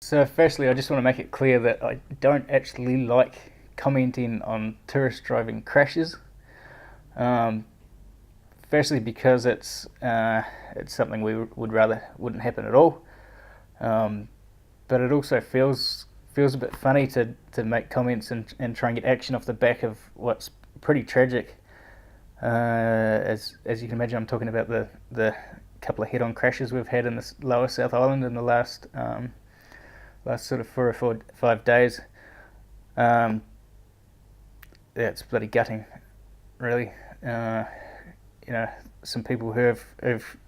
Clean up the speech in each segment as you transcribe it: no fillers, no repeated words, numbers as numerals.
So firstly, I just want to make it clear that I don't actually like commenting on tourist driving crashes. Um, Firstly, because it's something we would rather wouldn't happen at all. Um, but it also feels a bit funny to make comments and try and get action off the back of what's pretty tragic. As you can imagine, I'm talking about the couple of head-on crashes we've had in this lower South Island in the last sort of 4 or 5 days. Um, yeah, it's bloody gutting, really. Uh, you know, some people who have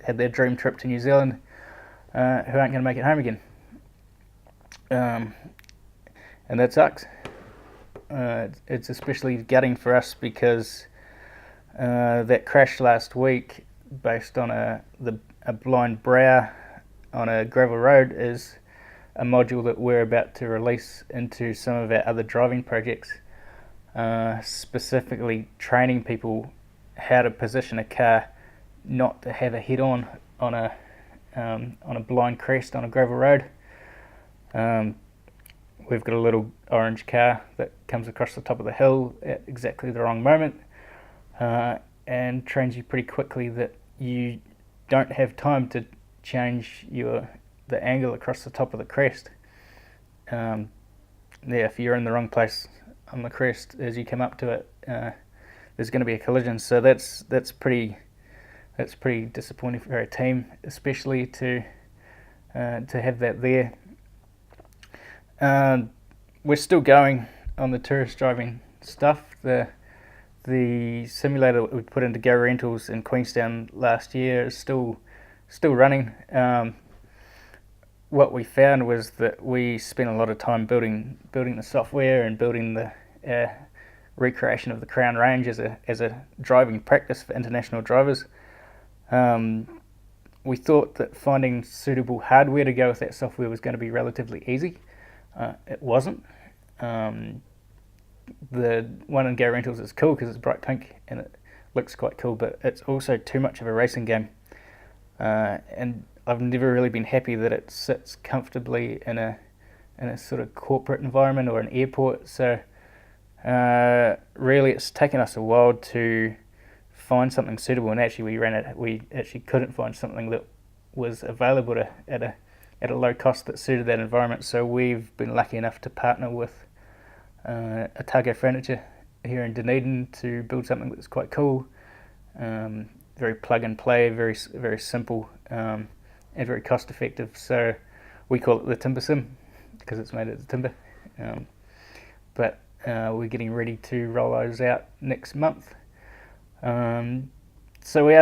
had their dream trip to New Zealand who aren't going to make it home again, um, and that sucks. It's especially gutting for us because that crash last week, based on a blind brow on a gravel road, is a module that we're about to release into some of our other driving projects, specifically training people how to position a car not to have a head-on on a blind crest on a gravel road. We've got a little orange car that comes across the top of the hill at exactly the wrong moment, and trains you pretty quickly that you don't have time to change the angle across the top of the crest. If you're in the wrong place on the crest as you come up to it, there's going to be a collision. So that's pretty disappointing for our team, especially to have that there. We're still going on the tourist driving stuff. The simulator that we put into Go Rentals in Queenstown last year is still running. What we found was that we spent a lot of time building the software and building the recreation of the Crown Range as a driving practice for international drivers. We thought that finding suitable hardware to go with that software was going to be relatively easy. It wasn't. The one in Go Rentals is cool because it's bright pink and it looks quite cool, but it's also too much of a racing game. And I've never really been happy that it sits comfortably in a sort of corporate environment or an airport. So really, it's taken us a while to find something suitable, and actually we actually couldn't find something that was available at a low cost that suited that environment. So we've been lucky enough to partner with Otago Furniture here in Dunedin to build something that's quite cool, very plug and play, very simple, and very cost effective. So we call it the Timber Sim because it's made out of timber. But we're getting ready to roll those out next month. So we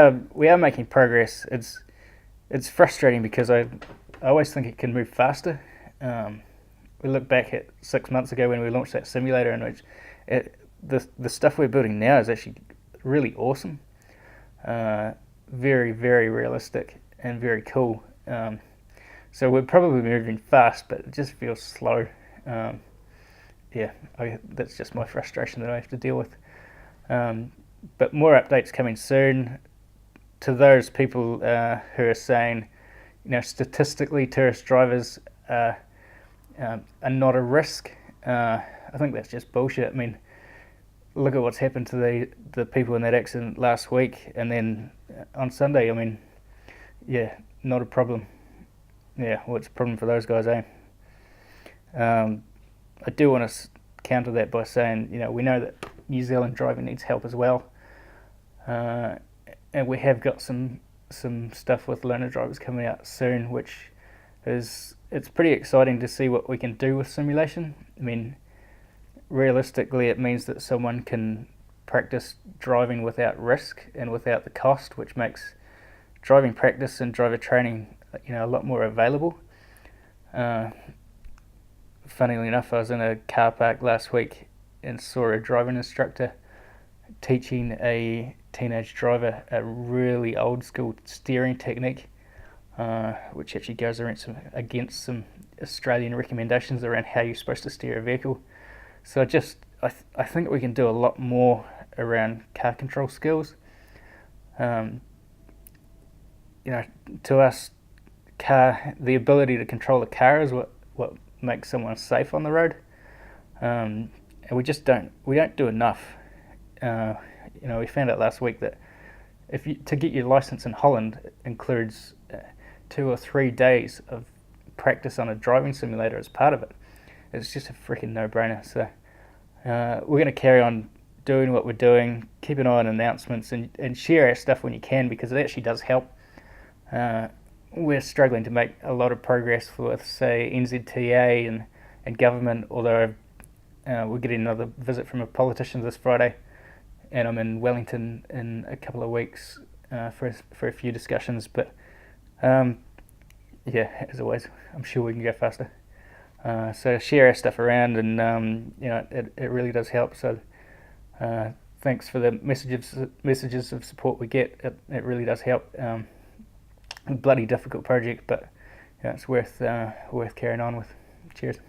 are making progress. It's frustrating because I always think it can move faster. We look back at 6 months ago when we launched that simulator, and the stuff we're building now is actually really awesome. Very, very realistic and very cool. So we're probably moving fast, but it just feels slow. That's just my frustration that I have to deal with. But more updates coming soon. To those people who are saying, statistically tourist drivers are not a risk, I think that's just bullshit. I mean, look at what's happened to the people in that accident last week, and then on Sunday. I mean, not a problem. What's a problem for those guys, eh? I do want to counter that by saying, we know that New Zealand driving needs help as well, and we have got some stuff with learner drivers coming out soon, which it's pretty exciting to see what we can do with simulation. I mean, realistically, it means that someone can practice driving without risk and without the cost, which makes driving practice and driver training, a lot more available. Funnily enough, I was in a car park last week and saw a driving instructor teaching a teenage driver a really old school steering technique, which actually goes against some Australian recommendations around how you're supposed to steer a vehicle. So I think we can do a lot more around car control skills. To us, the ability to control a car is what make someone safe on the road, and we just don't do enough. We found out last week that to get your license in Holland includes 2 or 3 days of practice on a driving simulator as part of it. It's just a freaking no-brainer. So we're going to carry on doing what we're doing, keep an eye on announcements, and share our stuff when you can, because it actually does help. We're struggling to make a lot of progress with, say, NZTA and government, although we're getting another visit from a politician this Friday, and I'm in Wellington in a couple of weeks for a few discussions. But yeah, as always, I'm sure we can go faster. So share our stuff around, and it really does help. So thanks for the messages of support we get. It really does help. A bloody difficult project, but it's worth carrying on with. Cheers.